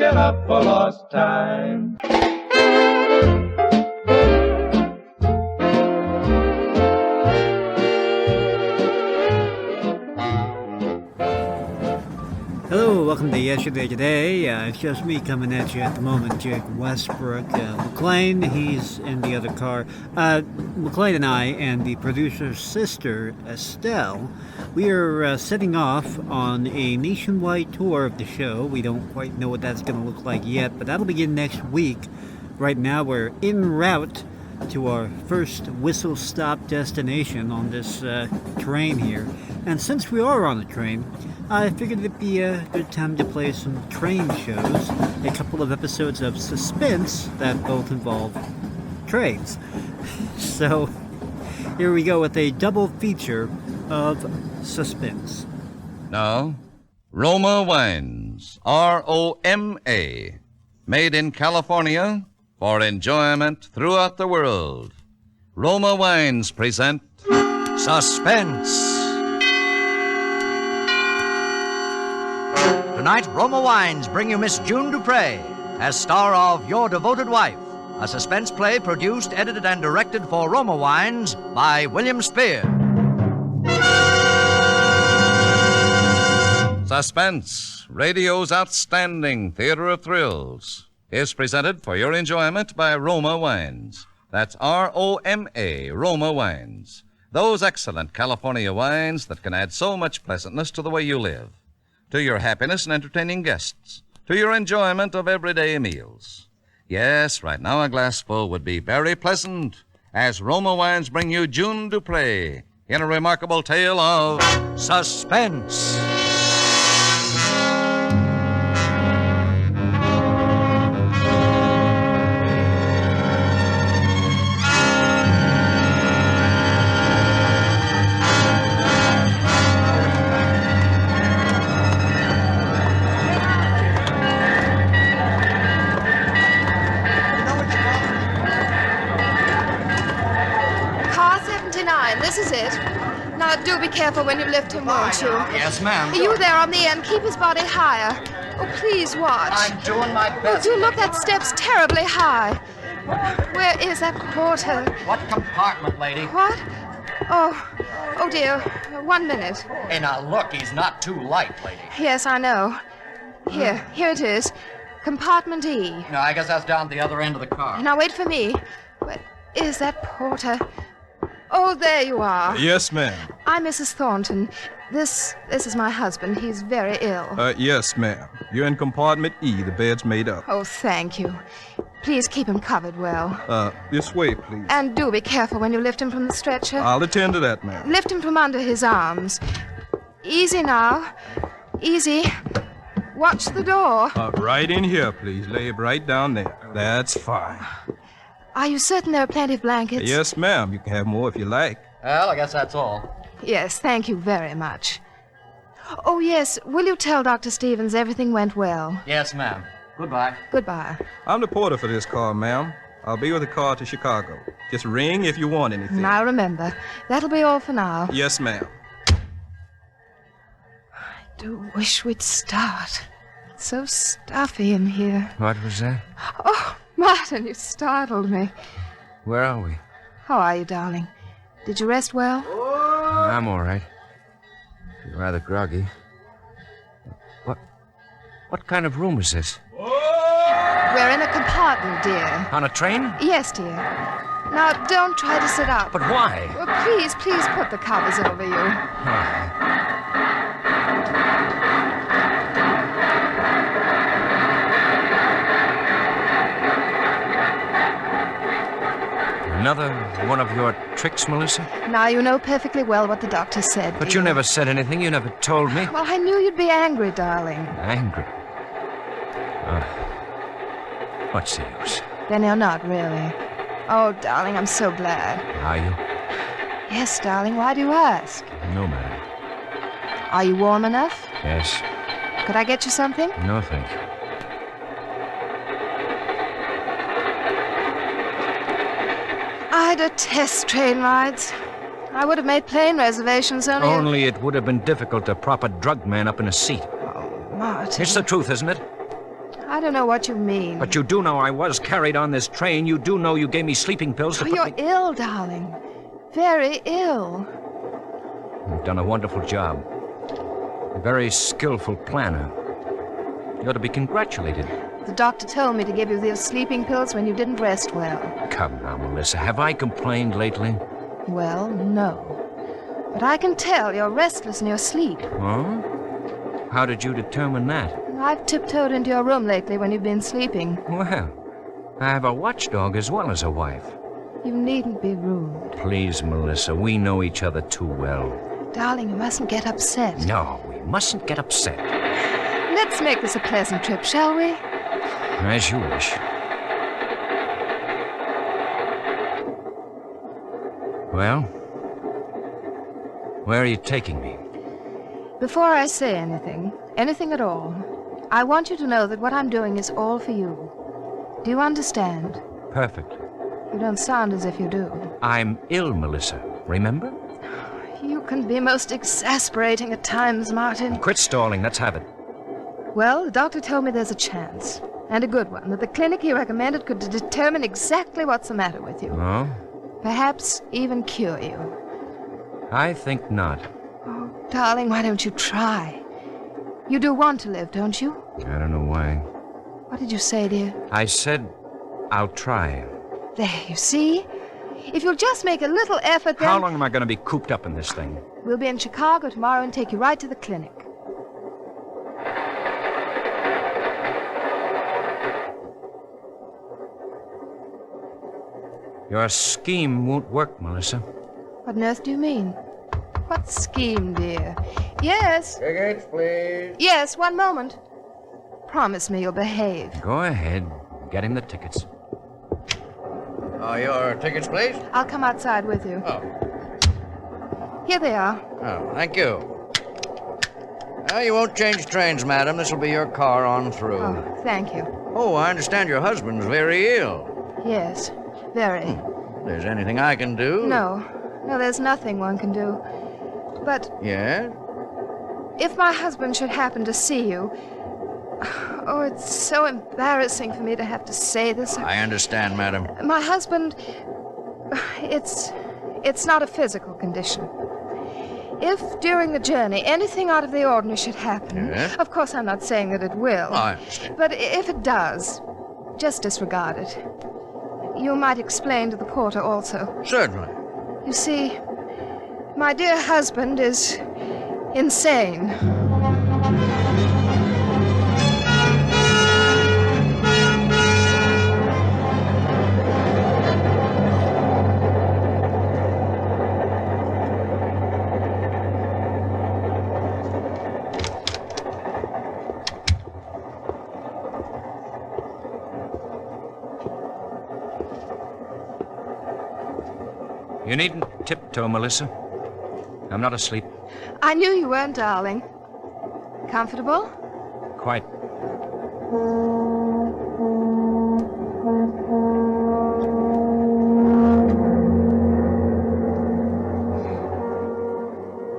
making up for lost time. Hello, welcome to Yesterday Today. It's just me coming at you at the moment, Jake Westbrook. McLean, he's in the other car. McLean and I and the producer's sister, Estelle, we are setting off on a nationwide tour of the show. We don't quite know what that's going to look like yet, but that'll begin next week. Right now, we're en route to our first whistle-stop destination on this train here. And since we are on the train, I figured it'd be a good time to play some train shows, a couple of episodes of Suspense that both involve trains. So here we go with a double feature of Suspense. Now, Roma Wines, R-O-M-A, made in California for enjoyment throughout the world. Roma Wines present Suspense. Tonight, Roma Wines bring you Miss June Dupre as star of Your Devoted Wife, a suspense play produced, edited, and directed for Roma Wines by William Spear. Suspense, radio's outstanding theater of thrills, is presented for your enjoyment by Roma Wines. That's R-O-M-A, Roma Wines. Those excellent California wines that can add so much pleasantness to the way you live, to your happiness in entertaining guests, to your enjoyment of everyday meals. Yes, right now a glassful would be very pleasant as Roma Wines bring you June Dupre in a remarkable tale of Suspense. This is it. Now, do be careful when you lift him, won't you? Yes, ma'am. You there on the end. Keep his body higher. Oh, please watch. I'm doing my Oh, best. do look, that step's terribly high. Where is that porter? What compartment, lady? What? Oh dear. 1 minute. Hey, now look, he's not too light, lady. Yes, I know. Here it is. Compartment E. No, I guess that's down at the other end of the car. Now, wait for me. Where is that porter? Oh, there you are. Yes, ma'am. I'm Mrs. Thornton. This is my husband. He's very ill. Yes, ma'am. You're in compartment E. The bed's made up. Oh, thank you. Please keep him covered well. This way, please. And do be careful when you lift him from the stretcher. I'll attend to that, ma'am. Lift him from under his arms. Easy now. Easy. Watch the door. Right in here, please. Lay it right down there. That's fine. Are you certain there are plenty of blankets? Yes, ma'am. You can have more if you like. Well, I guess that's all. Yes, thank you very much. Oh, yes. Will you tell Dr. Stevens everything went well? Yes, ma'am. Goodbye. Goodbye. I'm the porter for this car, ma'am. I'll be with the car to Chicago. Just ring if you want anything. Now remember, that'll be all for now. Yes, ma'am. I do wish we'd start. It's so stuffy in here. What was that? Oh, Martin, you startled me. Where are we? How are you, darling? Did you rest well? I'm all right. Feel rather groggy. What kind of room is this? We're in a compartment, dear. On a train? Yes, dear. Now, don't try to sit up. But why? Well, please put the covers over you. Another one of your tricks, Melissa? Now you know perfectly well what the doctor said. But dear. you never said anything. You never told me. Well, I knew you'd be angry, darling. Angry. What's the use? Then you're not, really. Oh, darling, I'm so glad. Are you? Yes, darling, why do you ask? No, madam. Are you warm enough? Yes. Could I get you something? No, thank you. I detest train rides. I would have made plane reservations Only it would have been difficult to prop a drug man up in a seat. Oh, Martin. It's the truth, isn't it? I don't know what you mean. But you do know I was carried on this train. You do know you gave me sleeping pills to Oh, put you're me... ill, darling. Very ill. You've done a wonderful job. A very skillful planner. You ought to be congratulated. The doctor told me to give you those sleeping pills when you didn't rest well. Come now, Melissa. Have I complained lately? Well, no. But I can tell you're restless in your sleep. Oh? How did you determine that? I've tiptoed into your room lately when you've been sleeping. Well, I have a watchdog as well as a wife. You needn't be rude. Please, Melissa, we know each other too well. Darling, you mustn't get upset. No, we mustn't get upset. Let's make this a pleasant trip, shall we? As you wish. Well, where are you taking me? Before I say anything at all, I want you to know that what I'm doing is all for you. Do you understand? Perfectly. You don't sound as if you do. I'm ill, Melissa. Remember? You can be most exasperating at times, Martin. Quit stalling. Let's have it. Well, the doctor told me there's a chance, and a good one, that the clinic he recommended could determine exactly what's the matter with you. Oh? Perhaps even cure you. I think not. Oh, darling, why don't you try? You do want to live, don't you? I don't know why. What did you say, dear? I said I'll try. There, you see? If you'll just make a little effort, then... How long am I going to be cooped up in this thing? We'll be in Chicago tomorrow and take you right to the clinic. Your scheme won't work, Melissa. What on earth do you mean? What scheme, dear? Yes? Tickets, please. Yes, one moment. Promise me you'll behave. Go ahead. Get him the tickets. Your tickets, please. I'll come outside with you. Oh. Here they are. Oh, thank you. You won't change trains, madam. This will be your car on through. Oh, thank you. Oh, I understand your husband's very ill. Yes, very. If there's anything I can do? No, there's nothing one can do. But Yes? if my husband should happen to see you... Oh, it's so embarrassing for me to have to say this. I understand, madam. My husband... It's not a physical condition. If during the journey anything out of the ordinary should happen... Yes? Of course, I'm not saying that it will. Oh, I understand. But if it does, just disregard it. You might explain to the porter also. Certainly. You see, my dear husband is insane. You needn't tiptoe, Melissa. I'm not asleep. I knew you weren't, darling. Comfortable? Quite.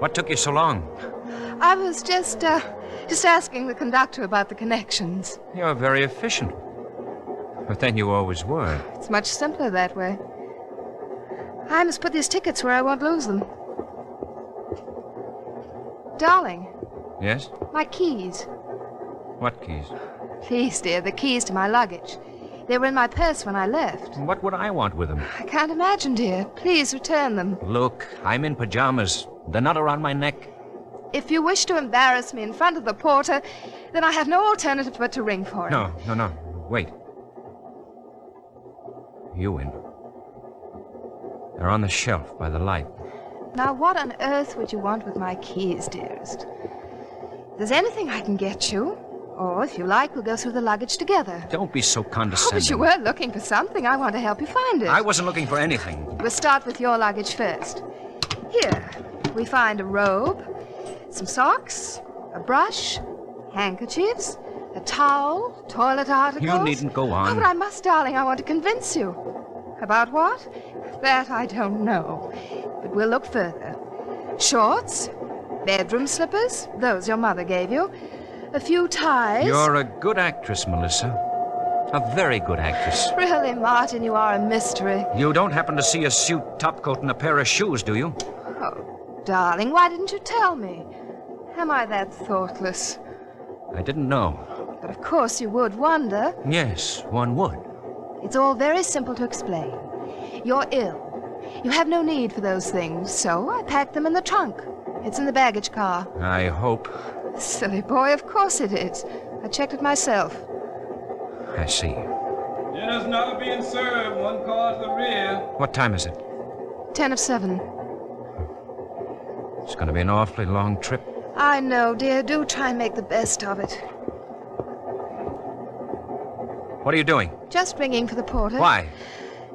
What took you so long? I was just asking the conductor about the connections. You're very efficient. But then you always were. It's much simpler that way. I must put these tickets where I won't lose them. Darling, Yes? my keys. What keys? Please, dear, the keys to my luggage. They were in my purse when I left. What would I want with them? I can't imagine, dear. Please return them. Look, I'm in pajamas. They're not around my neck. If you wish to embarrass me in front of the porter, then I have no alternative but to ring for him. No. Wait. You win. They're on the shelf by the light. Now, what on earth would you want with my keys, dearest? If there's anything I can get you, or if you like, we'll go through the luggage together. Don't be so Oh, condescending. but you were looking for something. I want to help you find it. I wasn't looking for anything. We'll start with your luggage first. Here, we find a robe, some socks, a brush, handkerchiefs, a towel, toilet articles. You needn't go on. Oh, but I must, darling. I want to convince you. About what? That I don't know. But we'll look further. Shorts, bedroom slippers, those your mother gave you, a few ties. You're a good actress, Melissa. A very good actress. Really, Martin, you are a mystery. You don't happen to see a suit, topcoat, and a pair of shoes, do you? Oh, darling, why didn't you tell me? Am I that thoughtless? I didn't know. But of course you would wonder. Yes, one would. It's all very simple to explain. You're ill. You have no need for those things, so I packed them in the trunk. It's in the baggage car. I hope. Silly boy, of course it is. I checked it myself. I see. Dinner's not being served. One car to the rear. What time is it? 10 of 7. It's going to be an awfully long trip. I know, dear. Do try and make the best of it. What are you doing? Just ringing for the porter. Why?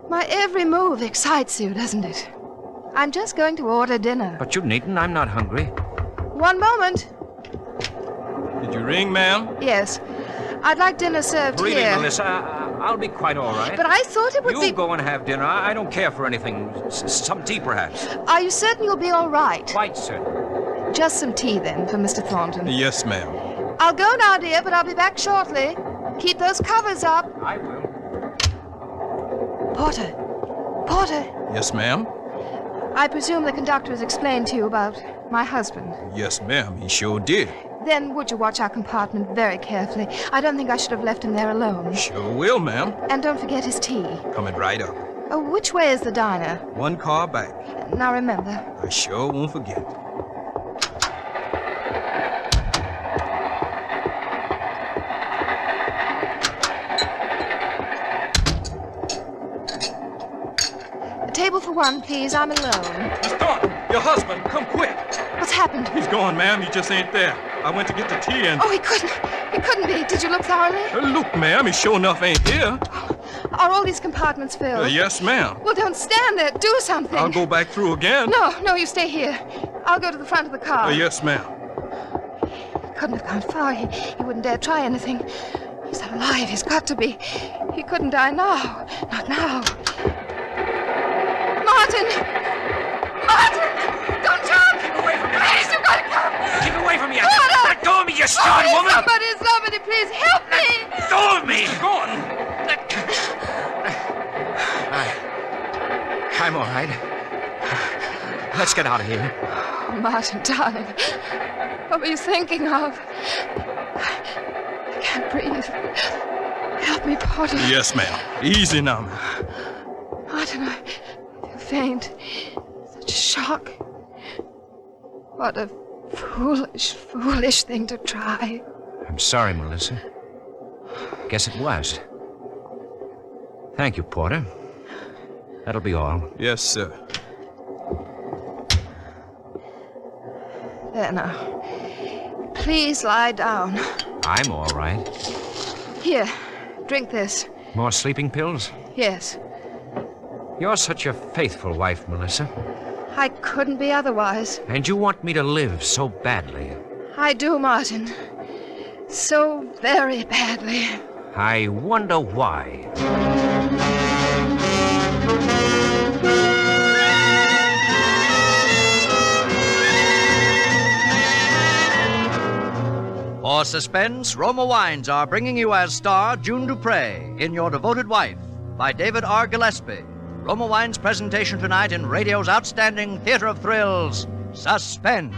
My every move excites you, doesn't it? I'm just going to order dinner. But you needn't. I'm not hungry. One moment. Did you ring, ma'am? Yes. I'd like dinner served Really, here. Melissa, I'll be quite all right. But I thought it would You be... go and have dinner. I don't care for anything. Some tea, perhaps. Are you certain you'll be all right? Quite certain. Just some tea, then, for Mr. Thornton. Yes, ma'am. I'll go now, dear, but I'll be back shortly. Keep those covers up. I will. Porter. Porter. Yes, ma'am. I presume the conductor has explained to you about my husband. Yes, ma'am. He sure did. Then would you watch our compartment very carefully? I don't think I should have left him there alone. Sure will, ma'am. And don't forget his tea. Coming right up. Oh, which way is the diner? One car back. Now remember. I sure won't forget. A table for one, please. I'm alone. Miss Thornton, your husband, come quick. What's happened? He's gone, ma'am. He just ain't there. I went to get the tea and... Oh, he couldn't. He couldn't be. Did you look thoroughly? Look, ma'am, he sure enough ain't here. Are all these compartments filled? Yes, ma'am. Well, don't stand there. Do something. I'll go back through again. No, you stay here. I'll go to the front of the car. Yes, ma'am. He couldn't have gone far. He wouldn't dare try anything. He's alive. He's got to be. He couldn't die now. Not now. Martin! Martin! Don't jump! Keep away from me! Please, you've got to come! Keep away from me! Porter! Let go of me, you stupid woman! Somebody, please help me! Let go of me! Gone! I'm all right. Let's get out of here. Oh, Martin, darling. What were you thinking of? I can't breathe. Help me, Porter. Yes, ma'am. Easy now, ma'am. Martin, I feel faint. Such a shock. What a foolish thing to try. I'm sorry, Melissa. Guess it was. Thank you, Porter. That'll be all. Yes, sir. There now. Please lie down. I'm all right. Here, drink this. More sleeping pills? Yes. You're such a faithful wife, Melissa. I couldn't be otherwise. And you want me to live so badly. I do, Martin. So very badly. I wonder why. For Suspense, Roma Wines are bringing you as star June Dupre in Your Devoted Wife by David R. Gillespie. Roma Wines' presentation tonight in radio's outstanding theater of thrills, Suspense.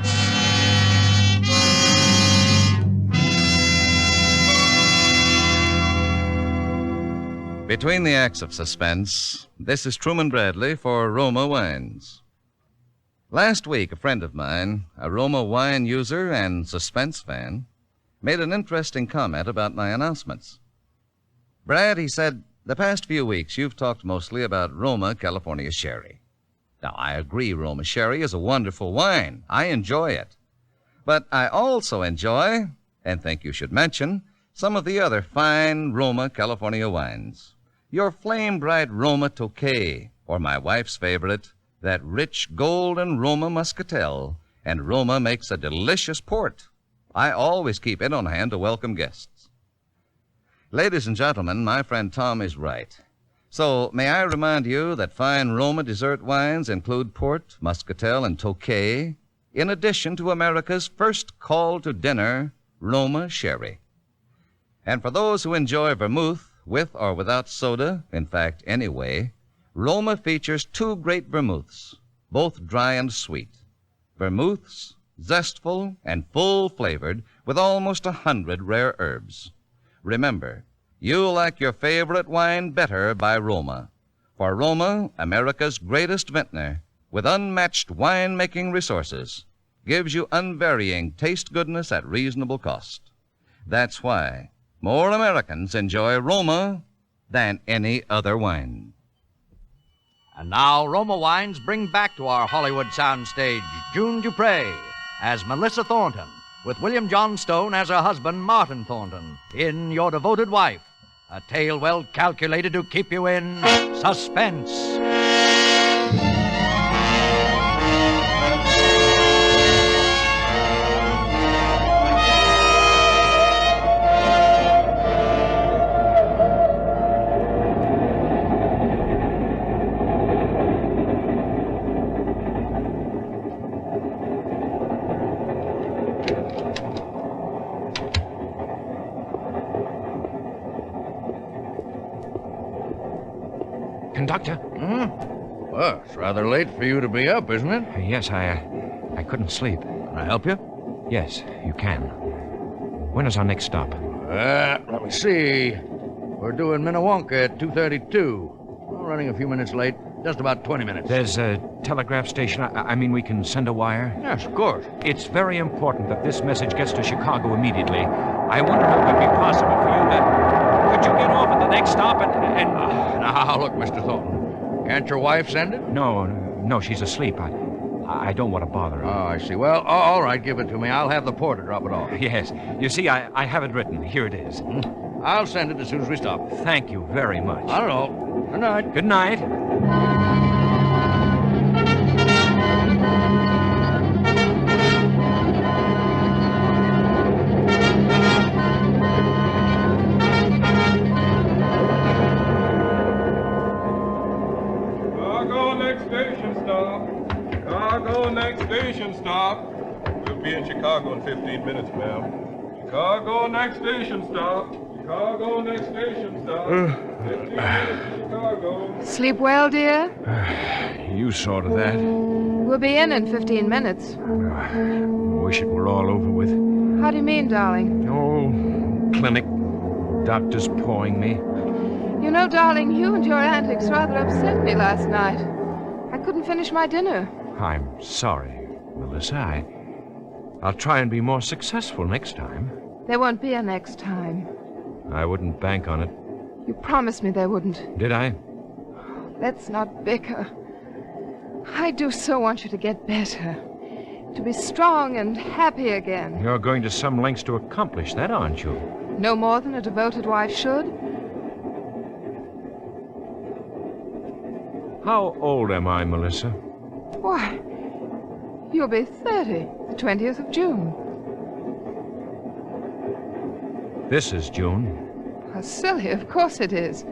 Between the acts of Suspense, this is Truman Bradley for Roma Wines. Last week, a friend of mine, a Roma wine user and Suspense fan, made an interesting comment about my announcements. Brad, he said, the past few weeks you've talked mostly about Roma California Sherry. Now, I agree Roma Sherry is a wonderful wine. I enjoy it. But I also enjoy, and think you should mention, some of the other fine Roma California wines. Your flame-bright Roma Tokay, or my wife's favorite, that rich golden Roma Muscatel, and Roma makes a delicious port. I always keep it on hand to welcome guests. Ladies and gentlemen, my friend Tom is right. So, may I remind you that fine Roma dessert wines include port, Muscatel, and Tokay, in addition to America's first call to dinner, Roma Sherry. And for those who enjoy vermouth with or without soda, in fact, any way, Roma features two great vermouths, both dry and sweet. Vermouths, zestful and full-flavored with almost 100 rare herbs. Remember, you'll like your favorite wine better by Roma. For Roma, America's greatest vintner, with unmatched wine-making resources, gives you unvarying taste goodness at reasonable cost. That's why more Americans enjoy Roma than any other wine. And now, Roma Wines bring back to our Hollywood soundstage June Dupre as Melissa Thornton, with William Johnstone as her husband, Martin Thornton, in Your Devoted Wife, a tale well calculated to keep you in suspense. Conductor? Well, it's rather late for you to be up, isn't it? Yes, I couldn't sleep. Can I help you? Yes, you can. When is our next stop? Let me see. We're doing Minnewanka at 2:32. We're running a few minutes late. Just about 20 minutes. There's a telegraph station. I mean, we can send a wire? Yes, of course. It's very important that this message gets to Chicago immediately. I wonder if it would be possible for you to... Could you get off at the next stop and... Now, look, Mr. Thornton. Can't your wife send it? No, she's asleep. I don't want to bother her. Oh, I see. Well, all right, give it to me. I'll have the porter drop it off. Yes. You see, I have it written. Here it is. I'll send it as soon as we stop. Thank you very much. Not at all. Good night. Good night. Chicago, next station stop. Chicago, next station stop. We'll be in Chicago in 15 minutes, ma'am. Chicago, next station stop. Chicago, next station stop. 15 minutes to Chicago. Sleep well, dear? You saw to that. We'll be in 15 minutes. Wish it were all over with. How do you mean, darling? Oh, clinic. Doctors pawing me. You know, darling, you and your antics rather upset me last night. I couldn't finish my dinner. I'm sorry, Melissa. I'll try and be more successful next time. There won't be a next time. I wouldn't bank on it. You promised me there wouldn't. Did I? Let's not bicker. I do so want you to get better. To be strong and happy again. You're going to some lengths to accomplish that, aren't you? No more than a devoted wife should. How old am I, Melissa? Why, you'll be 30, the 20th of June. This is June. How silly, of course it is.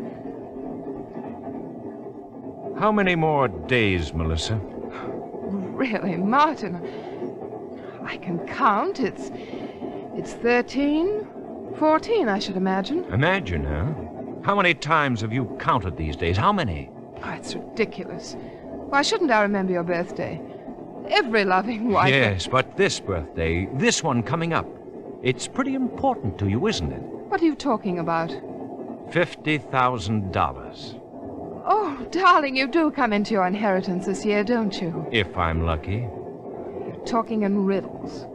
How many more days, Melissa? Really, Martin, I can count. It's 13, 14, I should imagine. Imagine, huh? How many times have you counted these days? How many? Oh, it's ridiculous. Why shouldn't I remember your birthday? Every loving wife... Yes, but this birthday, this one coming up, it's pretty important to you, isn't it? What are you talking about? $50,000. Oh, darling, you do come into your inheritance this year, don't you? If I'm lucky. You're talking in riddles.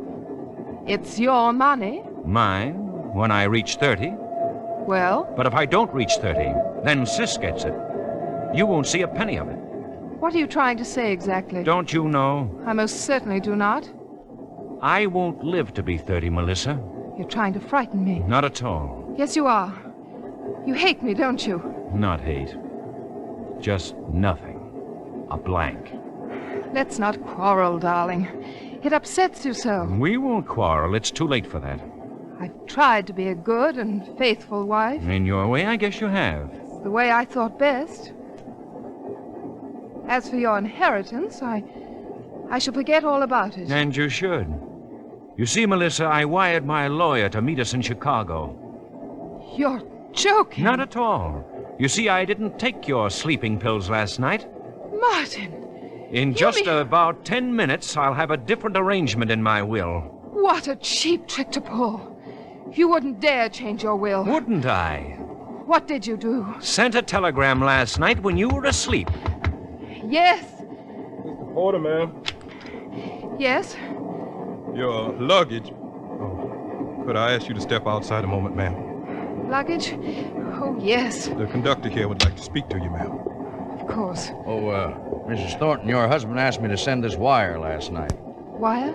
It's your money. Mine, when I reach 30. Well? But if I don't reach 30, then Sis gets it. You won't see a penny of it. What are you trying to say exactly? Don't you know? I most certainly do not. I won't live to be 30, Melissa. You're trying to frighten me. Not at all. Yes, you are. You hate me, don't you? Not hate. Just nothing. A blank. Let's not quarrel, darling. It upsets you so. We won't quarrel. It's too late for that. I've tried to be a good and faithful wife. In your way, I guess you have. It's the way I thought best. As for your inheritance, I shall forget all about it. And you should. You see, Melissa, I wired my lawyer to meet us in Chicago. You're joking. Not at all. You see, I didn't take your sleeping pills last night. Martin, In just about 10 minutes, I'll have a different arrangement in my will. what a cheap trick to pull. You wouldn't dare change your will. Wouldn't I? What did you do? Sent a telegram last night when you were asleep. Yes. Mr. Porter, ma'am. Yes? Your luggage. Oh, could I ask you to step outside a moment, ma'am? Luggage? Oh, yes. The conductor here would like to speak to you, ma'am. Of course. Oh, Mrs. Thornton, your husband asked me to send this wire last night. Wire?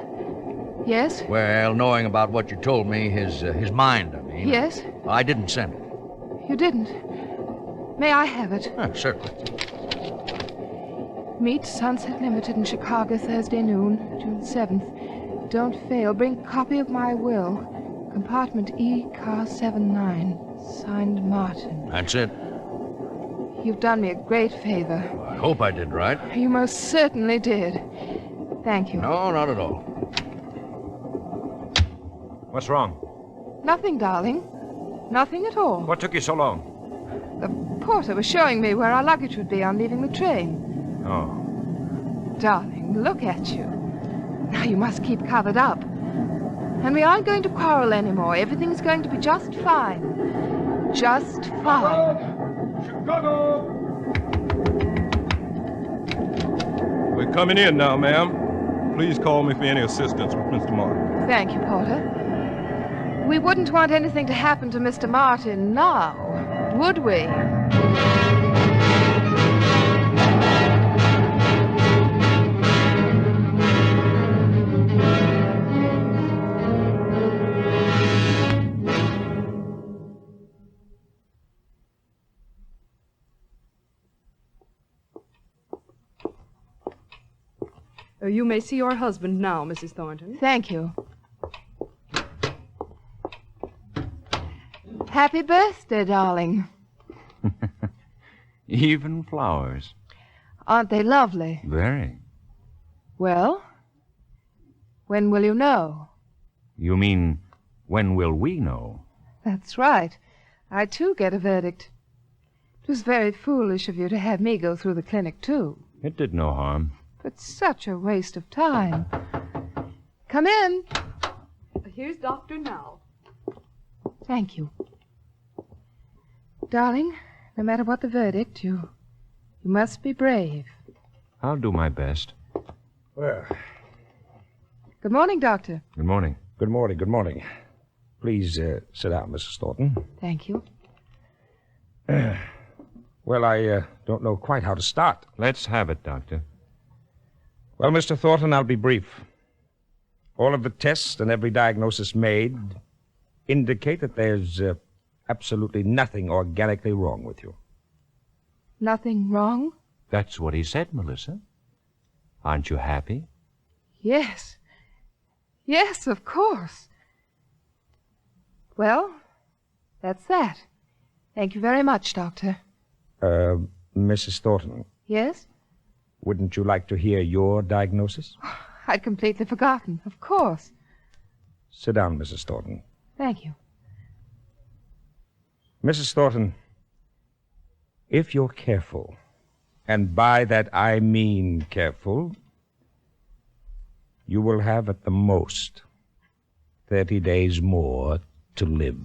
Yes? Well, knowing about what you told me, his mind, I mean. Yes? I didn't send it. You didn't. May I have it? Certainly. Meet Sunset Limited in Chicago Thursday noon, June 7th. Don't fail. Bring copy of my will. Compartment E, car 79. Signed Martin. That's it. You've done me a great favor. I hope I did right. You most certainly did. Thank you. No, not at all. What's wrong? Nothing, darling. Nothing at all. What took you so long? The porter was showing me where our luggage would be on leaving the train. Oh. Darling, look at you. Now you must keep covered up. And we aren't going to quarrel anymore. Everything's going to be just fine. Just fine. Chicago! We're coming in now, ma'am. Please call me for any assistance with Mr. Martin. Thank you, Porter. We wouldn't want anything to happen to Mr. Martin now, would we? You may see your husband now, Mrs. Thornton. Thank you. Happy birthday, darling. Even flowers. Aren't they lovely? Very. Well, when will you know? You mean, when will we know? That's right. I, too, get a verdict. It was very foolish of you to have me go through the clinic, too. It did no harm. But such a waste of time. Come in. Here's Doctor now. Thank you. Darling, no matter what the verdict, you must be brave. I'll do my best. Well, Good morning, Doctor. Good morning. good morning, good morning. Please sit down, Mrs. Thornton. Thank you. Well, I don't know quite how to start. Let's have it, Doctor. Well, Mr. Thornton, I'll be brief. All of the tests and every diagnosis made indicate that there's absolutely nothing organically wrong with you. Nothing wrong? That's what he said, Melissa. Aren't you happy? Yes. Yes, of course. Well, that's that. Thank you very much, Doctor. Mrs. Thornton, Yes? wouldn't you like to hear your diagnosis? I'd completely forgotten. Of course. Sit down, Mrs. Thornton. Thank you. Mrs. Thornton, if you're careful, and by that I mean careful, you will have at the most 30 days more to live.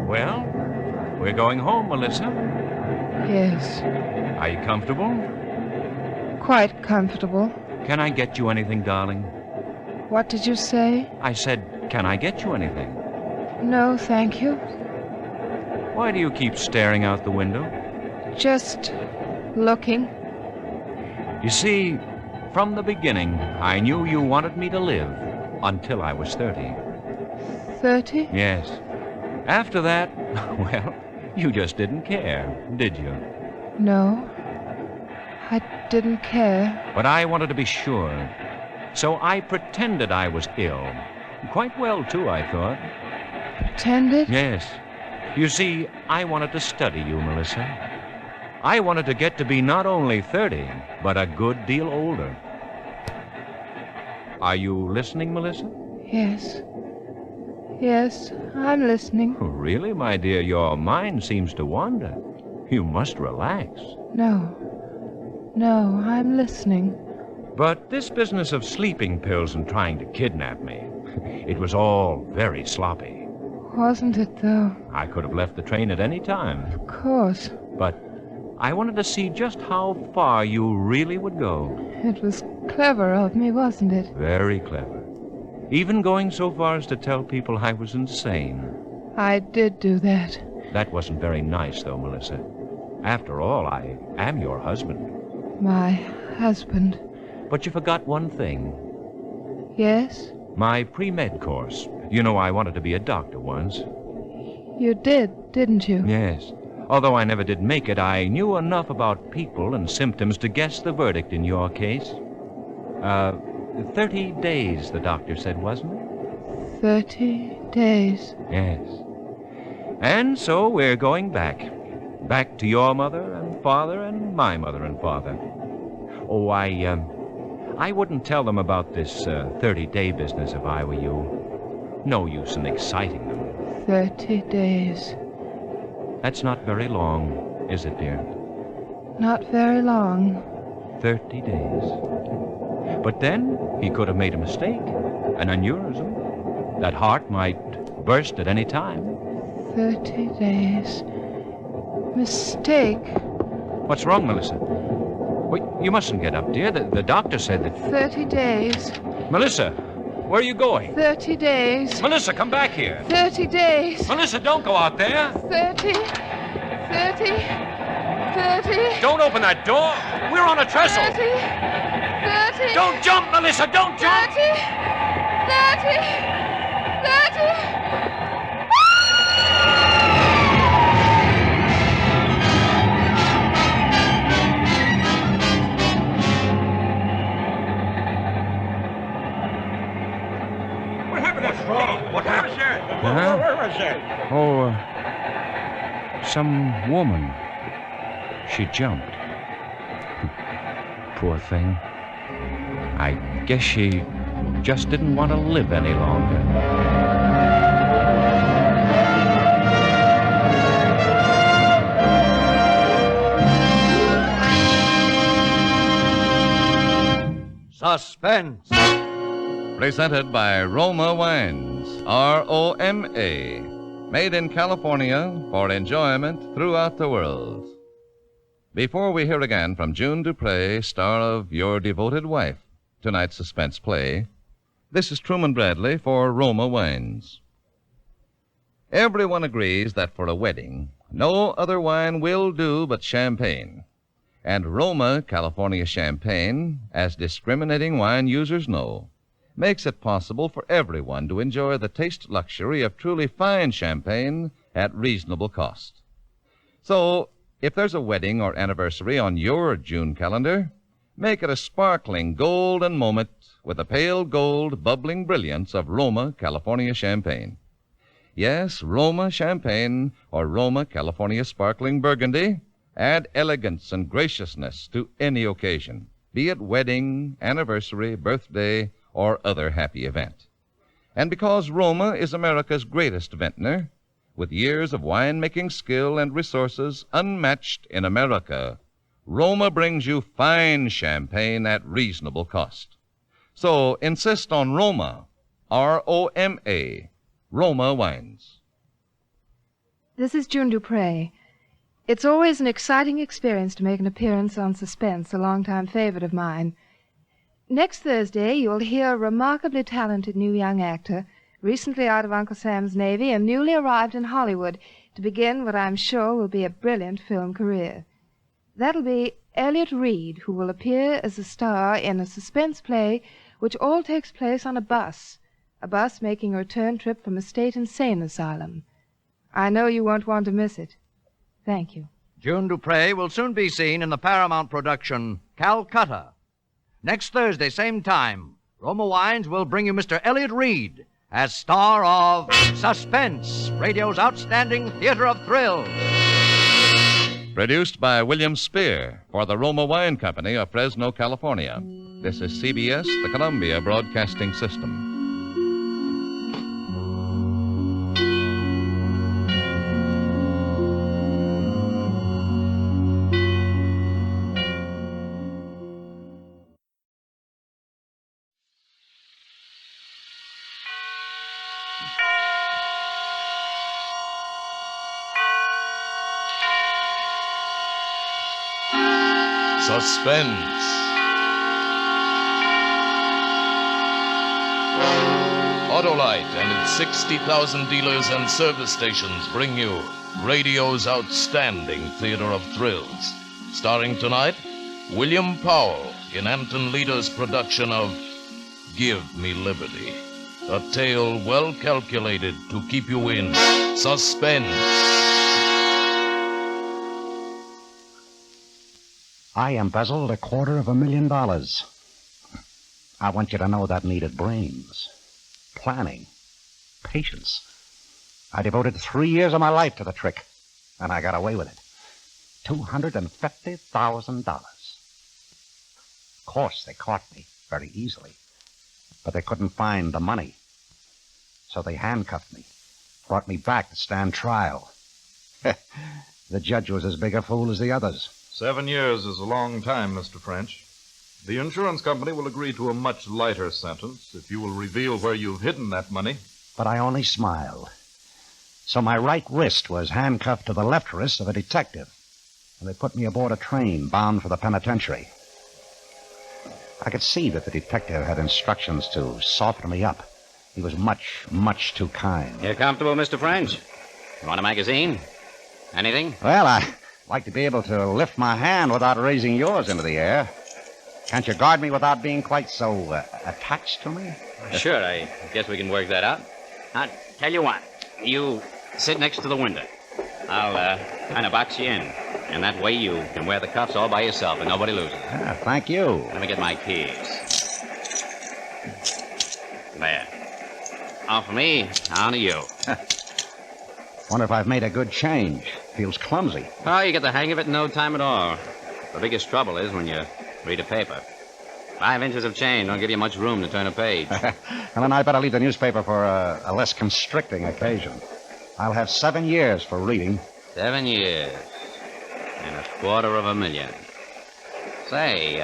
Well, we're going home, Melissa. Yes. Are you comfortable? Quite comfortable. Can I get you anything, darling? What did you say? I said, can I get you anything? No, thank you. Why do you keep staring out the window? Just looking. You see, from the beginning, I knew you wanted me to live until I was 30. 30? Yes. After that, well, you just didn't care, did you? No, I didn't care. But I wanted to be sure. So I pretended I was ill. Quite well, too, I thought. Pretended? Yes. You see, I wanted to study you, Melissa. I wanted to get to be not only 30, but a good deal older. Are you listening, Melissa? Yes. Yes, I'm listening. Oh, really, my dear? Your mind seems to wander. You must relax. No, I'm listening. But this business of sleeping pills and trying to kidnap me, it was all very sloppy. Wasn't it, though? I could have left the train at any time. Of course. But I wanted to see just how far you really would go. It was clever of me, wasn't it? Very clever. Even going so far as to tell people I was insane. I did do that. That wasn't very nice, though, Melissa. After all, I am your husband. My husband. But you forgot one thing. Yes? My pre-med course. You know, I wanted to be a doctor once. You did, didn't you? Yes. Although I never did make it, I knew enough about people and symptoms to guess the verdict in your case. 30 days, the doctor said, wasn't it? 30 days. Yes. And so we're going back. Back to your mother and father and my mother and father. Oh, I wouldn't tell them about this 30-day business if I were you. No use in exciting them. 30 days. That's not very long, is it, dear? Not very long. 30 days. But then he could have made a mistake, an aneurysm. That heart might burst at any time. 30 days. Mistake. What's wrong, Melissa? Wait, you mustn't get up, dear. The doctor said that... 30 days. Melissa, where are you going? 30 days. Melissa, come back here. 30 days. Melissa, don't go out there. 30. Don't open that door. We're on a trestle. 30. Don't jump, Melissa, don't jump. 30. What happened, Sheriff? Huh? Where was that? Oh, some woman. She jumped. Poor thing. I guess she just didn't want to live any longer. Suspense. Presented by Roma Wines, R-O-M-A. Made in California for enjoyment throughout the world. Before we hear again from June Dupre, star of Your Devoted Wife, tonight's suspense play, this is Truman Bradley for Roma Wines. Everyone agrees that for a wedding, no other wine will do but champagne. And Roma California Champagne, as discriminating wine users know, makes it possible for everyone to enjoy the taste luxury of truly fine champagne at reasonable cost. So, if there's a wedding or anniversary on your June calendar, make it a sparkling golden moment with the pale gold bubbling brilliance of Roma California Champagne. Yes, Roma Champagne or Roma California Sparkling Burgundy add elegance and graciousness to any occasion, be it wedding, anniversary, birthday, or other happy event. And because Roma is America's greatest vintner, with years of winemaking skill and resources unmatched in America, Roma brings you fine champagne at reasonable cost. So insist on Roma, R-O-M-A, Roma Wines. This is June Dupre. It's always an exciting experience to make an appearance on Suspense, a longtime favorite of mine. Next Thursday, you'll hear a remarkably talented new young actor, recently out of Uncle Sam's Navy and newly arrived in Hollywood to begin what I'm sure will be a brilliant film career. That'll be Elliot Reed, who will appear as a star in a suspense play which all takes place on a bus making a return trip from a state insane asylum. I know you won't want to miss it. Thank you. June Dupre will soon be seen in the Paramount production Calcutta. Next Thursday, same time, Roma Wines will bring you Mr. Elliot Reed as star of Suspense, radio's outstanding theater of thrills. Produced by William Spear for the Roma Wine Company of Fresno, California. This is CBS, the Columbia Broadcasting System. Suspense. Autolite and its 60,000 dealers and service stations bring you radio's outstanding theater of thrills. Starring tonight, William Powell in Anton Leader's production of Give Me Liberty, a tale well calculated to keep you in suspense. I embezzled $250,000. I want you to know that needed brains, planning, patience. I devoted 3 years of my life to the trick, and I got away with it. $250,000. Of course, they caught me very easily, but they couldn't find the money. So they handcuffed me, brought me back to stand trial. The judge was as big a fool as the others. 7 years is a long time, Mr. French. The insurance company will agree to a much lighter sentence if you will reveal where you've hidden that money. But I only smiled. So my right wrist was handcuffed to the left wrist of a detective, and they put me aboard a train bound for the penitentiary. I could see that the detective had instructions to soften me up. He was much, much too kind. You comfortable, Mr. French? You want a magazine? Anything? Well, I like to be able to lift my hand without raising yours into the air. Can't you guard me without being quite so attached to me? Sure, I guess we can work that out. I'll tell you what. You sit next to the window. I'll kind of box you in. And that way you can wear the cuffs all by yourself and nobody loses. Ah, thank you. Let me get my keys. There. On for me, on to you. Wonder if I've made a good change. Feels clumsy. Oh, you get the hang of it in no time at all. The biggest trouble is when you read a paper. 5 inches of chain don't give you much room to turn a page. Well, then I'd better leave the newspaper for a less constricting occasion. I'll have 7 years for reading. 7 years. And $250,000. Say,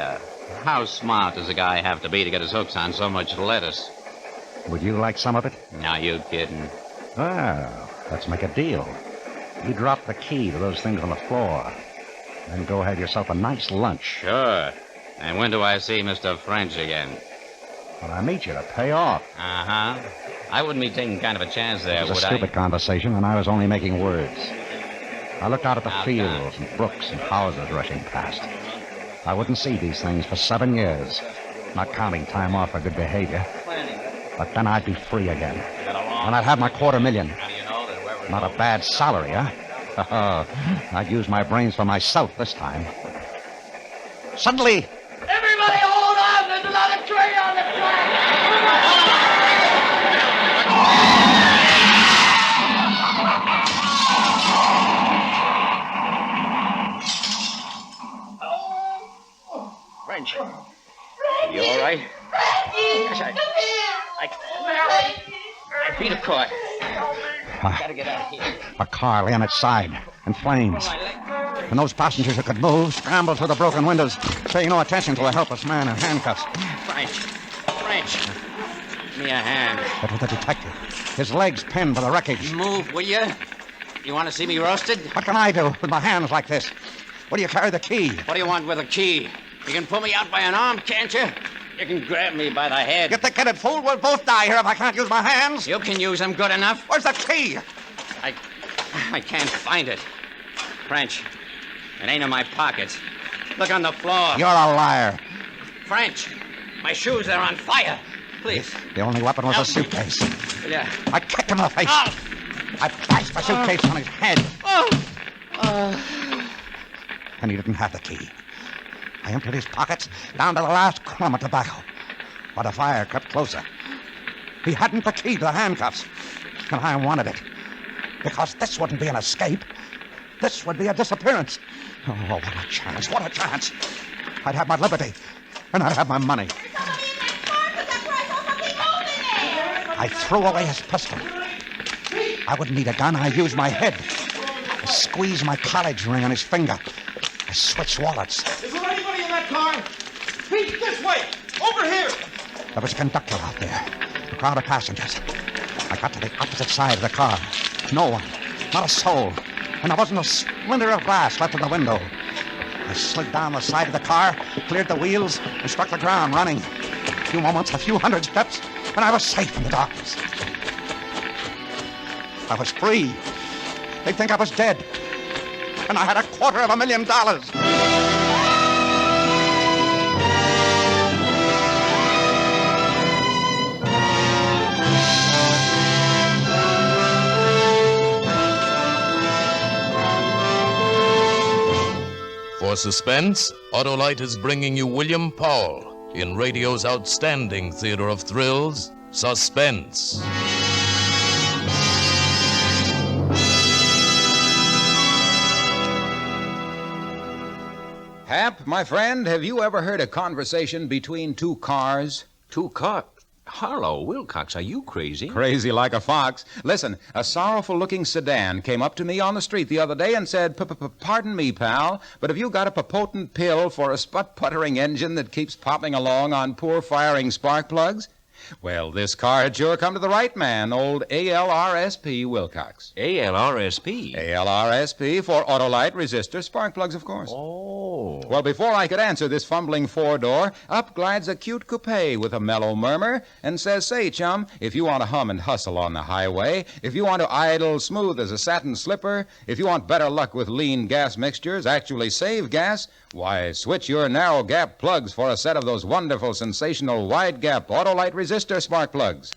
how smart does a guy have to be to get his hooks on so much lettuce? Would you like some of it? Now, you kidding. Well, let's make a deal. You drop the key to those things on the floor. Then go have yourself a nice lunch. Sure. And when do I see Mr. French again? When I meet you to pay off. Uh-huh. I wouldn't be taking kind of a chance there, It was would a stupid conversation, and I was only making words. I looked out at the fields and brooks and houses rushing past. I wouldn't see these things for 7 years, not counting time off for good behavior. But then I'd be free again. And I'd have my $250,000. Not a bad salary, huh? I'd use my brains for myself this time. Suddenly... Everybody hold on! There's another train on the track! French. You all right? Gosh, I beat a cord. Gotta get out of here. A car lay on its side, in flames. And those passengers who could move scrambled through the broken windows, paying no attention to a helpless man in handcuffs. French. Give me a hand. But with the detective, his legs pinned to the wreckage. Move, will you? You want to see me roasted? What can I do with my hands like this? What do you carry the key? What do you want with a key? You can pull me out by an arm, can't you? You can grab me by the head. You thick-headed fool, we'll both die here if I can't use my hands. You can use them good enough. Where's the key? I can't find it. French, it ain't in my pockets. Look on the floor. You're a liar. French, my shoes are on fire. Please. The only weapon was a suitcase. Yeah. I kicked him in the face. Oh. I bashed the suitcase on his head. And he didn't have the key. I emptied his pockets down to the last crumb of tobacco. But the fire crept closer. He hadn't the key to the handcuffs. And I wanted it. Because this wouldn't be an escape. This would be a disappearance. Oh, what a chance. What a chance. I'd have my liberty. And I'd have my money. I threw away his pistol. I wouldn't need a gun. I used my head. I squeezed my college ring on his finger. I switched wallets. Is there anybody in that car? Pete, this way! Over here! There was a conductor out there. A crowd of passengers. I got to the opposite side of the car. No one. Not a soul. And there wasn't a splinter of glass left in the window. I slid down the side of the car, cleared the wheels, and struck the ground running. A few moments, a few hundred steps, and I was safe in the darkness. I was free. They'd think I was dead. And I had $250,000. For Suspense, Autolite is bringing you William Powell in radio's outstanding theater of thrills, Suspense. Hap, my friend, have you ever heard a conversation between two cars? Two cars? Harlow, Wilcox, are you crazy? Crazy like a fox. Listen, a sorrowful-looking sedan came up to me on the street the other day and said, "Pardon me, pal, but have you got a potent pill for a sput-puttering engine that keeps popping along on poor firing spark plugs?" Well, this car had sure come to the right man, old ALRSP Wilcox. ALRSP? ALRSP for Autolite Resistor Spark Plugs, of course. Oh. Well, before I could answer this fumbling four-door, up glides a cute coupe with a mellow murmur and says, "Say, chum, if you want to hum and hustle on the highway, if you want to idle smooth as a satin slipper, if you want better luck with lean gas mixtures, actually save gas, why, switch your narrow gap plugs for a set of those wonderful, sensational wide gap Autolite Resistor Spark Plugs.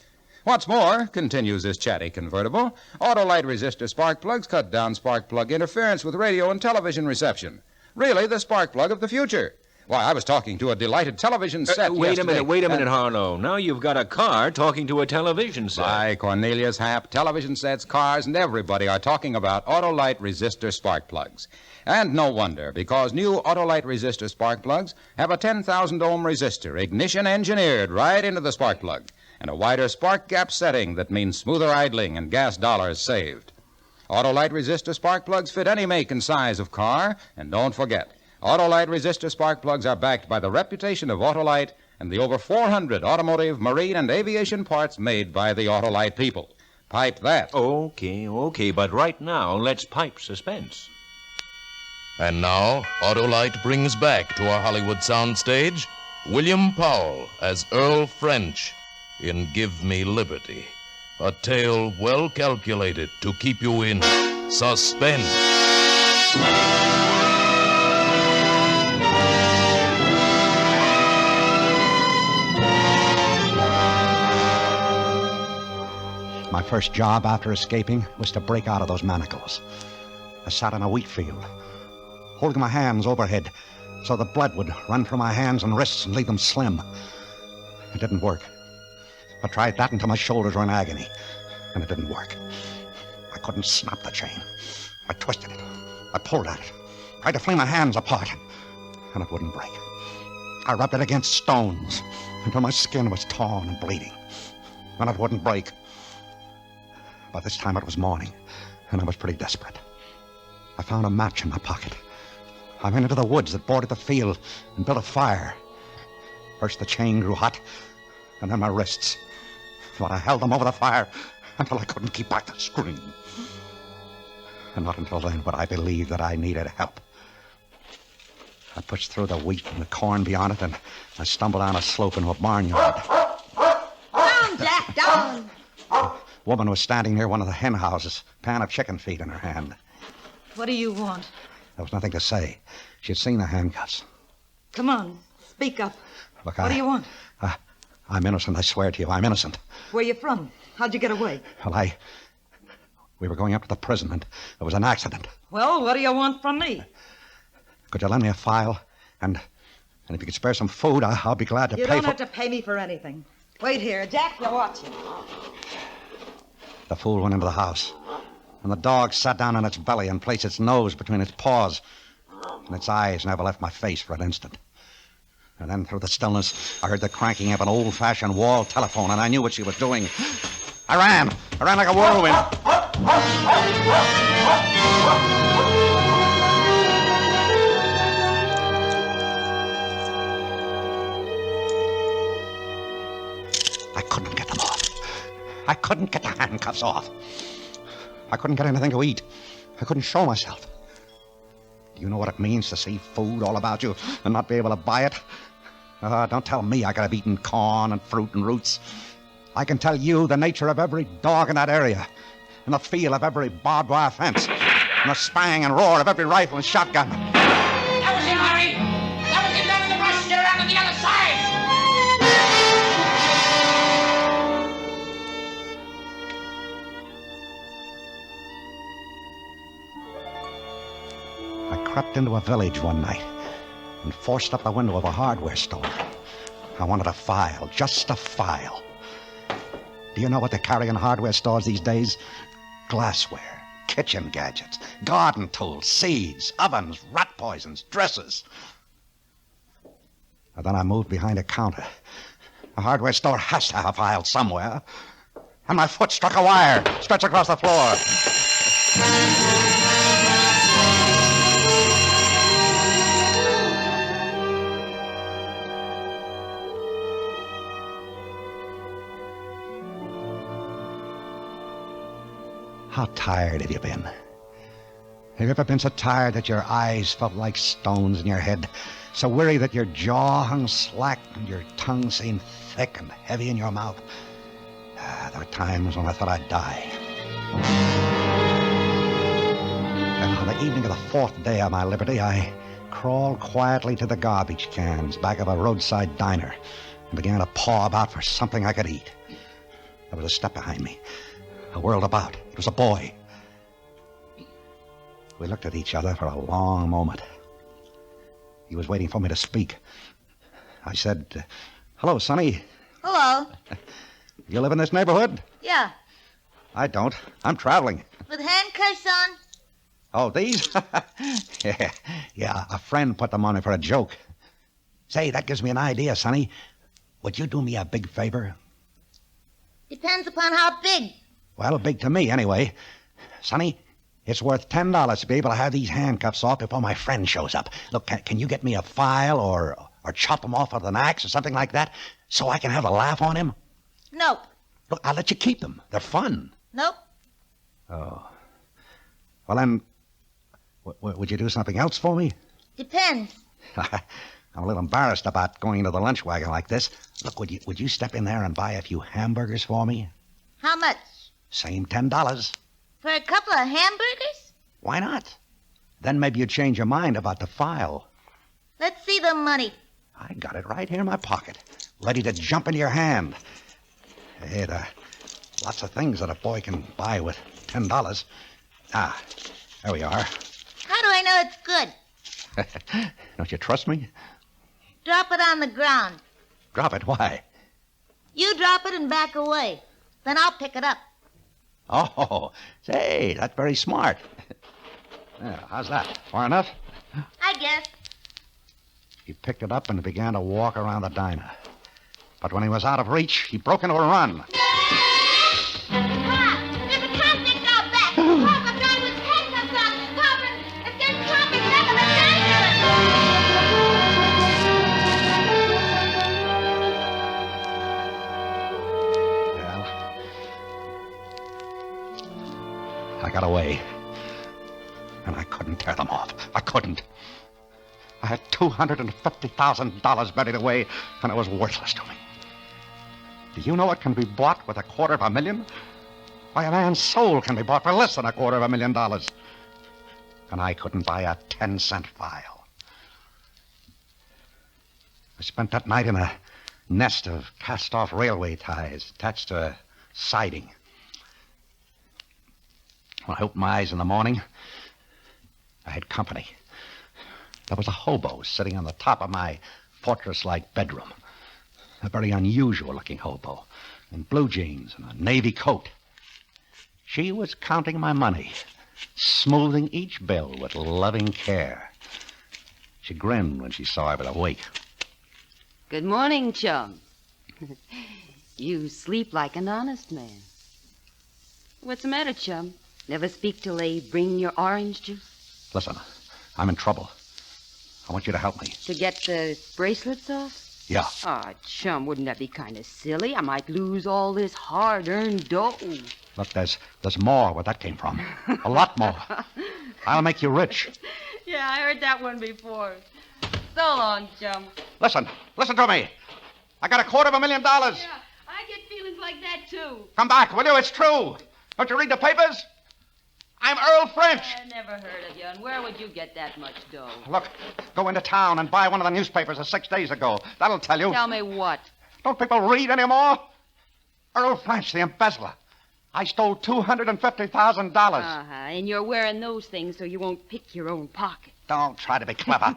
What's more," continues this chatty convertible, "Autolite Resistor Spark Plugs cut down spark plug interference with radio and television reception. Really the spark plug of the future. Why, I was talking to a delighted television set Wait a yesterday, minute, Harlow. Now you've got a car talking to a television set. By Cornelius Hap, television sets, cars, and everybody are talking about Autolite Resistor Spark Plugs. And no wonder, because new Autolite Resistor Spark Plugs have a 10,000 ohm resistor, ignition engineered right into the spark plug, and a wider spark gap setting that means smoother idling and gas dollars saved. Autolite Resistor Spark Plugs fit any make and size of car, and don't forget, Autolite Resistor Spark Plugs are backed by the reputation of Autolite and the over 400 automotive, marine, and aviation parts made by the Autolite people. Pipe that. Okay, but right now, let's pipe Suspense. And now, Autolite brings back to our Hollywood soundstage William Powell as Earl French in Give Me Liberty, a tale well calculated to keep you in suspense. My first job after escaping was to break out of those manacles. I sat in a wheat field, holding my hands overhead so the blood would run from my hands and wrists and leave them slim. It didn't work. I tried that until my shoulders were in agony, and it didn't work. I couldn't snap the chain. I twisted it. I pulled at it. Tried to fling my hands apart, and it wouldn't break. I rubbed it against stones until my skin was torn and bleeding, and it wouldn't break. By this time it was morning, and I was pretty desperate. I found a match in my pocket. I went into the woods that bordered the field and built a fire. First the chain grew hot, and then my wrists. But I held them over the fire until I couldn't keep back the scream. And not until then would I believe that I needed help. I pushed through the wheat and the corn beyond it, and I stumbled down a slope into a barnyard. Down, Jack, down! A woman was standing near one of the hen houses, a pan of chicken feed in her hand. What do you want? There was nothing to say. She had seen the handcuffs. Come on, speak up. Look, What do you want? I'm innocent, I swear to you, I'm innocent. Where you from? How'd you get away? Well, We were going up to the prison, and there was an accident. Well, what do you want from me? Could you lend me a file? And if you could spare some food, I'll be glad to You pay don't for... have to pay me for anything. Wait here. Jack, you watch him. The fool went into the house, and the dog sat down on its belly and placed its nose between its paws, and its eyes never left my face for an instant. And then through the stillness, I heard the cranking of an old-fashioned wall telephone, and I knew what she was doing. I ran like a whirlwind. I couldn't get them off. I couldn't get the handcuffs off. I couldn't get anything to eat. I couldn't show myself. Do you know what it means to see food all about you and not be able to buy it? Don't tell me I could have eaten corn and fruit and roots. I can tell you the nature of every dog in that area, and the feel of every barbed wire fence, and the spang and roar of every rifle and shotgun. That was him, Harry! That was him down in the brush. Get around to the other side! I crept into a village one night and forced up the window of a hardware store. I wanted a file, just a file. Do you know what they carry in hardware stores these days? Glassware, kitchen gadgets, garden tools, seeds, ovens, rat poisons, dressers. And then I moved behind a counter. A hardware store has to have a file somewhere. And my foot struck a wire, stretched across the floor. How tired have you been? Have you ever been so tired that your eyes felt like stones in your head? So weary that your jaw hung slack and your tongue seemed thick and heavy in your mouth? There were times when I thought I'd die. And on the evening of the fourth day of my liberty, I crawled quietly to the garbage cans back of a roadside diner and began to paw about for something I could eat. There was a step behind me. I whirled about. It was a boy. We looked at each other for a long moment. He was waiting for me to speak. I said, "Hello, Sonny. Hello. You live in this neighborhood?" Yeah. I don't. I'm traveling. With handcuffs on? Oh, these? Yeah, a friend put them on me for a joke. Say, that gives me an idea, Sonny. Would you do me a big favor? Depends upon how big. Well, big to me, anyway. Sonny, it's worth $10 to be able to have these handcuffs off before my friend shows up. Look, can you get me a file or chop them off with an axe or something like that so I can have a laugh on him? Nope. Look, I'll let you keep them. They're fun. Nope. Oh. Well, then, would you do something else for me? Depends. I'm a little embarrassed about going into the lunch wagon like this. Look, would you step in there and buy a few hamburgers for me? How much? Same $10. For a couple of hamburgers? Why not? Then maybe you'd change your mind about the file. Let's see the money. I got it right here in my pocket, ready to jump into your hand. Hey, lots of things that a boy can buy with $10. Ah, there we are. How do I know it's good? Don't you trust me? Drop it on the ground. Drop it? Why? You drop it and back away. Then I'll pick it up. Oh, say, that's very smart. Yeah, how's that? Far enough? I guess. He picked it up and began to walk around the diner. But when he was out of reach, he broke into a run. Pop! There's a traffic out back! Pop, a guy with handcuffs on! Pop, and there's traffic back of I got away. And I couldn't tear them off. I couldn't. I had $250,000 buried away, and it was worthless to me. Do you know what can be bought with $250,000? Why, a man's soul can be bought for less than $250,000. And I couldn't buy a 10-cent file. I spent that night in a nest of cast-off railway ties attached to a siding. When I opened my eyes in the morning, I had company. There was a hobo sitting on the top of my fortress-like bedroom. A very unusual-looking hobo in blue jeans and a navy coat. She was counting my money, smoothing each bill with loving care. She grinned when she saw I was awake. Good morning, chum. You sleep like an honest man. What's the matter, chum? Never speak till they bring your orange juice? Listen, I'm in trouble. I want you to help me. To get the bracelets off? Yeah. Ah, chum, wouldn't that be kind of silly? I might lose all this hard-earned dough. Look, there's more where that came from. A lot more. I'll make you rich. Yeah, I heard that one before. So long, chum. Listen to me. I got $250,000. Yeah, I get feelings like that, too. Come back, will you? It's true. Don't you read the papers? I'm Earl French. I never heard of you, and where would you get that much dough? Look, go into town and buy one of the newspapers of 6 days ago. That'll tell you. Tell me what? Don't people read anymore? Earl French, the embezzler. I stole $250,000. Uh-huh, and you're wearing those things so you won't pick your own pocket. Don't try to be clever.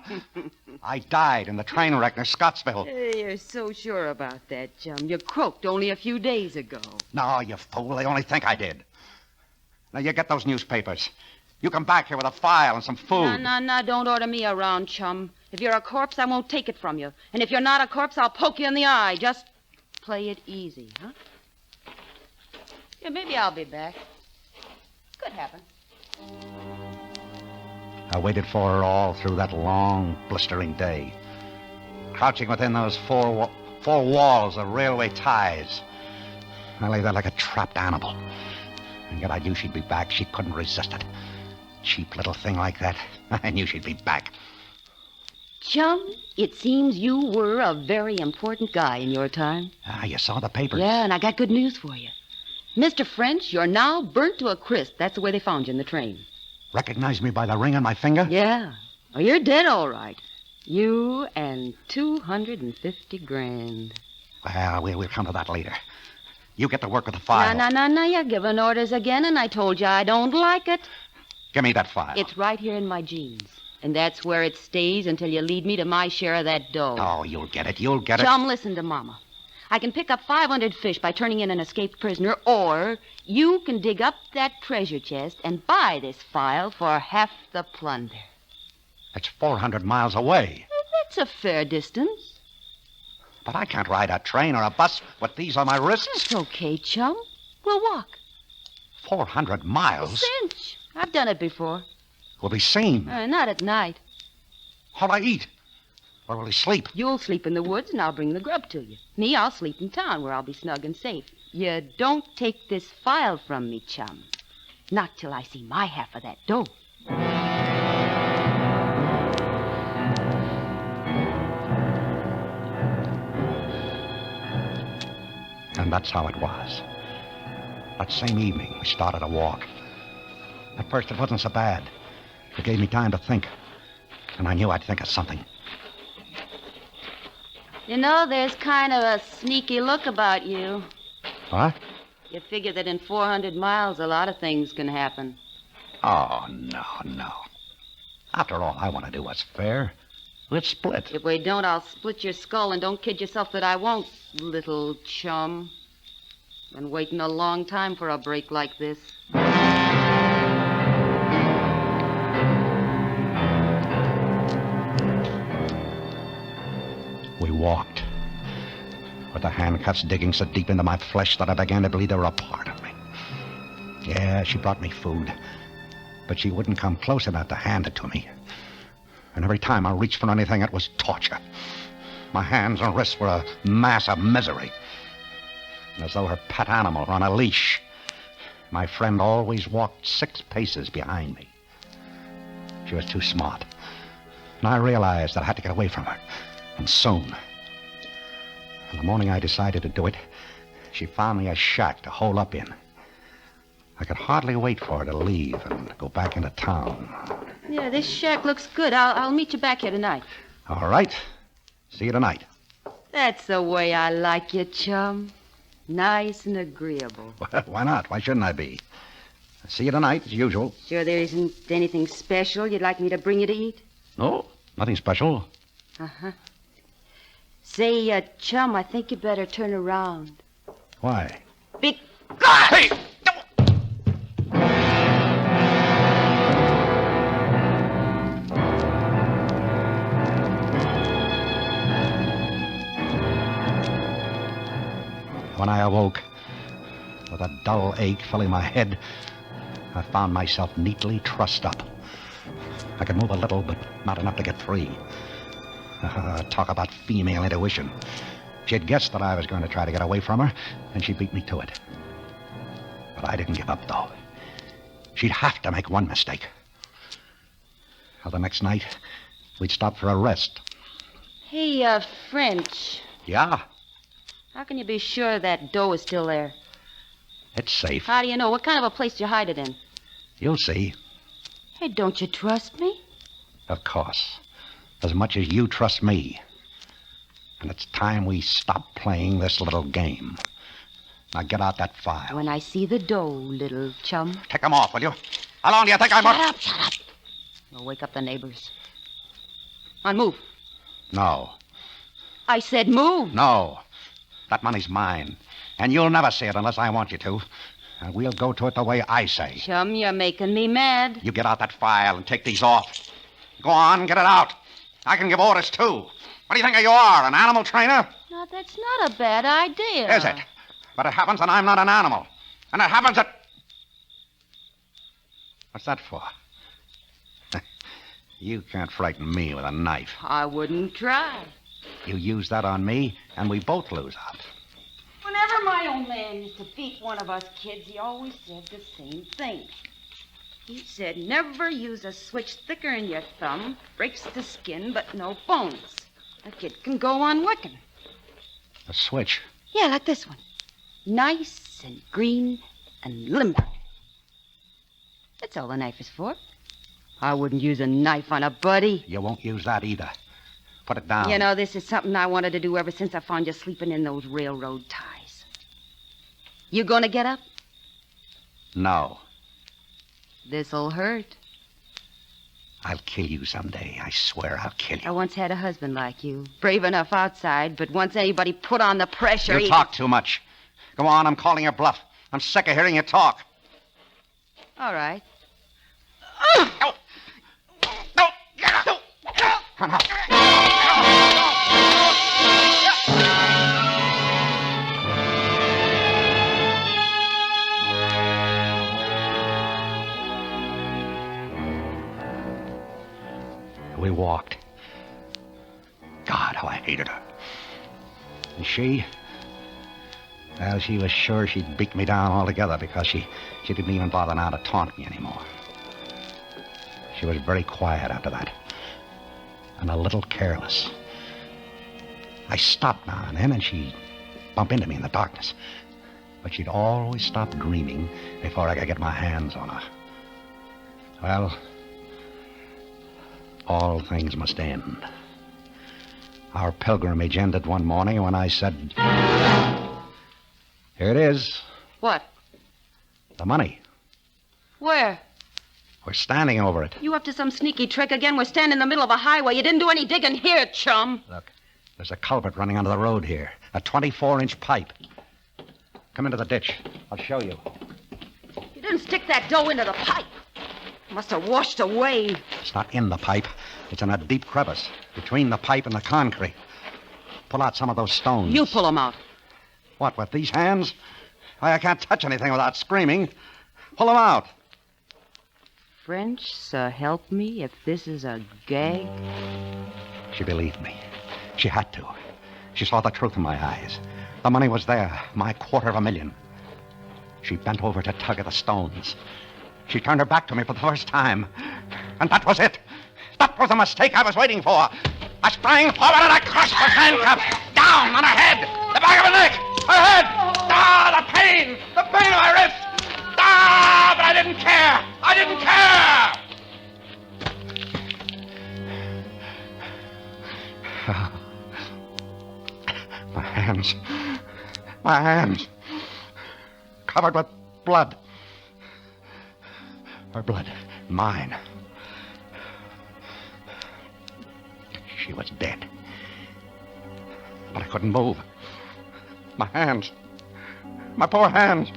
I died in the train wreck near Scottsville. You're so sure about that, chum. You croaked only a few days ago. No, you fool. They only think I did. Now, you get those newspapers. You come back here with a file and some food. No, don't order me around, chum. If you're a corpse, I won't take it from you. And if you're not a corpse, I'll poke you in the eye. Just play it easy, huh? Yeah, maybe I'll be back. Could happen. I waited for her all through that long, blistering day. Crouching within those four walls of railway ties. I lay there like a trapped animal. And yet I knew she'd be back. She couldn't resist it. Cheap little thing like that. I knew she'd be back. Chum, it seems you were a very important guy in your time. Ah, you saw the papers. Yeah, and I got good news for you. Mr. French, you're now burnt to a crisp. That's the way they found you in the train. Recognize me by the ring on my finger? Yeah. Oh, you're dead, all right. You and $250,000. Well, we'll come to that later. You get to work with the file. No. You're giving orders again, and I told you I don't like it. Give me that file. It's right here in my jeans. And that's where it stays until you lead me to my share of that dough. Oh, you'll get it. You'll get it. Chum, listen to Mama. I can pick up 500 fish by turning in an escaped prisoner, or you can dig up that treasure chest and buy this file for half the plunder. That's 400 miles away. That's a fair distance. But I can't ride a train or a bus with these on my wrists. It's okay, chum. We'll walk. 400 miles? A cinch. I've done it before. We'll be seen. Not at night. How'll I eat? Where will he sleep? You'll sleep in the woods, and I'll bring the grub to you. Me, I'll sleep in town, where I'll be snug and safe. You don't take this file from me, chum. Not till I see my half of that dough. And that's how it was. That same evening, we started a walk. At first, it wasn't so bad. It gave me time to think. And I knew I'd think of something. You know, there's kind of a sneaky look about you. What? You figure that in 400 miles, a lot of things can happen. Oh, no. After all, I want to do what's fair. Let's split. If we don't, I'll split your skull, and don't kid yourself that I won't, little chum. Been waiting a long time for a break like this. We walked, with the handcuffs digging so deep into my flesh that I began to believe they were a part of me. Yeah, she brought me food, but she wouldn't come close enough to hand it to me. And every time I reached for anything, it was torture. My hands and wrists were a mass of misery. And as though her pet animal were on a leash, my friend always walked 6 paces behind me. She was too smart. And I realized that I had to get away from her. And soon. And the morning I decided to do it, she found me a shack to hole up in. I could hardly wait for her to leave and go back into town. Yeah, this shack looks good. I'll meet you back here tonight. All right. See you tonight. That's the way I like you, chum. Nice and agreeable. Well, why not? Why shouldn't I be? See you tonight, as usual. Sure there isn't anything special you'd like me to bring you to eat? No, nothing special. Uh-huh. Say, Chum, I think you better turn around. Why? Hey! When I awoke, with a dull ache filling my head, I found myself neatly trussed up. I could move a little, but not enough to get free. Talk about female intuition. She had guessed that I was going to try to get away from her, and she beat me to it. But I didn't give up, though. She'd have to make one mistake. Well, the next night, we'd stop for a rest. Hey, French. Yeah, How can you be sure that dough is still there? it's safe. How do you know? What kind of a place do you hide it in? You'll see. Hey, don't you trust me? Of course. As much as you trust me. And it's time we stop playing this little game. Now get out that file. When I see the dough, little chum. Take them off, will you? How long do you think I'm... Shut up. We'll wake up the neighbors. On, move. No. I said move. No. That money's mine. And you'll never see it unless I want you to. And we'll go to it the way I say. Chum, you're making me mad. You get out that file and take these off. Go on, get it out. I can give orders, too. What do you think you are, an animal trainer? No, that's not a bad idea. Is it? But it happens that I'm not an animal. And it happens that... What's that for? You can't frighten me with a knife. I wouldn't try. You use that on me, and we both lose out. Whenever my old man used to beat one of us kids, he always said the same thing. He said, never use a switch thicker in your thumb. Breaks the skin, but no bones. A kid can go on working. A switch? Yeah, like this one. Nice and green and limber. That's all the knife is for. I wouldn't use a knife on a buddy. You won't use that either. Put it down. You know, this is something I wanted to do ever since I found you sleeping in those railroad ties. You gonna get up? No. This'll hurt. I'll kill you someday. I swear I'll kill you. I once had a husband like you. Brave enough outside, but once anybody put on the pressure... You talk too much. Go on, I'm calling your bluff. I'm sick of hearing you talk. All right. No! Get up! Come on. We walked. God, how I hated her. And she... Well, she was sure she'd beat me down altogether because she didn't even bother now to taunt me anymore. She was very quiet after that. And a little careless. I stopped now and then, and she'd bump into me in the darkness. But she'd always stop dreaming before I could get my hands on her. Well, all things must end. Our pilgrimage ended one morning when I said... Here it is. What? The money. Where? We're standing over it. You up to some sneaky trick again? We're standing in the middle of a highway. You didn't do any digging here, chum. Look, there's a culvert running under the road here. A 24-inch pipe. Come into the ditch. I'll show you. You didn't stick that dough into the pipe. It must have washed away. It's not in the pipe. It's in a deep crevice between the pipe and the concrete. Pull out some of those stones. You pull them out. What, with these hands? Why, I can't touch anything without screaming. Pull them out. French, so help me if this is a gag. She believed me. She had to. She saw the truth in my eyes. The money was there, my $250,000. She bent over to tug at the stones. She turned her back to me for the first time. And that was it. That was the mistake I was waiting for. I sprang forward and I crushed her handcuffs. Down on her head. The back of her neck. Her head. Ah, the pain. The pain of my wrist. Ah, but I didn't care. I didn't care. My hands. My hands. Covered with blood. Her blood, mine. She was dead. But I couldn't move. My hands. My poor hands.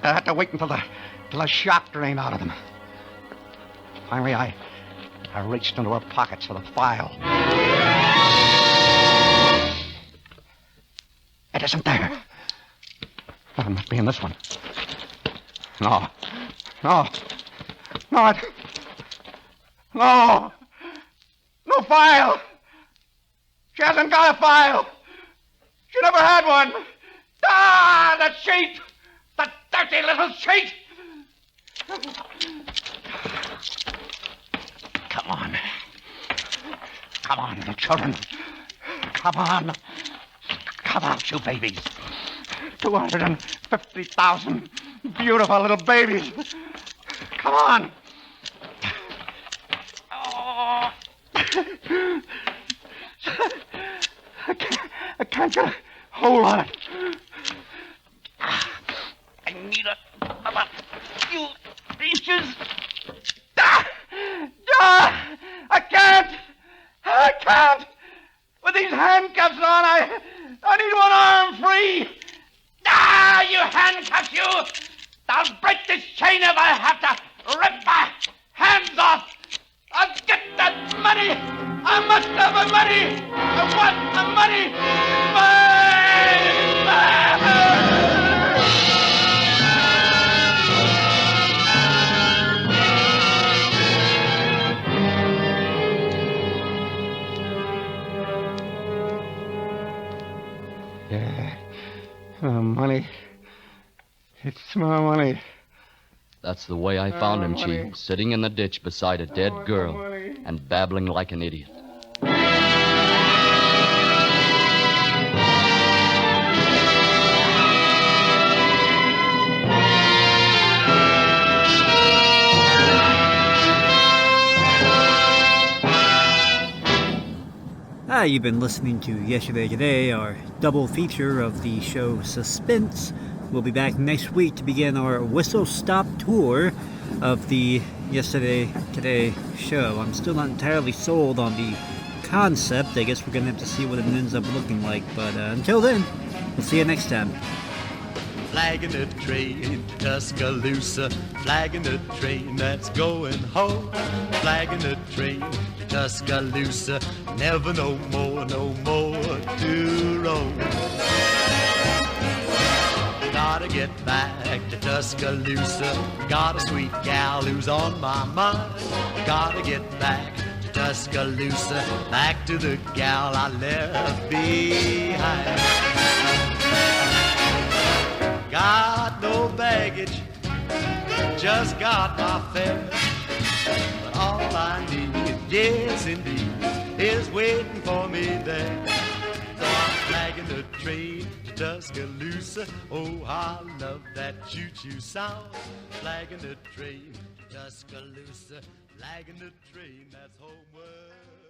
I had to wait until the shock drained out of them. Finally, I reached into her pockets for the file. It isn't there. It must be in this one. No. No. No, No! No file! She hasn't got a file! She never had one! Ah, the cheat! The dirty little cheat! Come on. Come on, little children. Come on. Come out, you babies. 250,000 beautiful little babies. Come on. Oh. I can't get a hold on it. I need about a few inches. I can't. I can't. With these handcuffs on, I need one arm free. You handcuffs, you! I'll break this chain if I have to rip my hands off. I'll get that money. I must have my money. I want the money. Money. It's my money. That's the way I found him, Chief, sitting in the ditch beside a dead girl and babbling like an idiot. You've been listening to Yesterday Today, our double feature of the show Suspense. We'll be back next week to begin our whistle-stop tour of the Yesterday Today show. I'm still not entirely sold on the concept. I guess we're going to have to see what it ends up looking like. But until then, we'll see you next time. Flagging the train to Tuscaloosa, flagging the train that's going home, flagging the train to Tuscaloosa, never no more to roam. Gotta get back to Tuscaloosa, got a sweet gal who's on my mind. Gotta get back to Tuscaloosa, back to the gal I left behind. Got no baggage, just got my fare. But all I need, yes indeed, is waiting for me there. So I'm flagging the train to Tuscaloosa. Oh, I love that choo-choo sound. Flagging the train to Tuscaloosa, flagging the train that's homeward.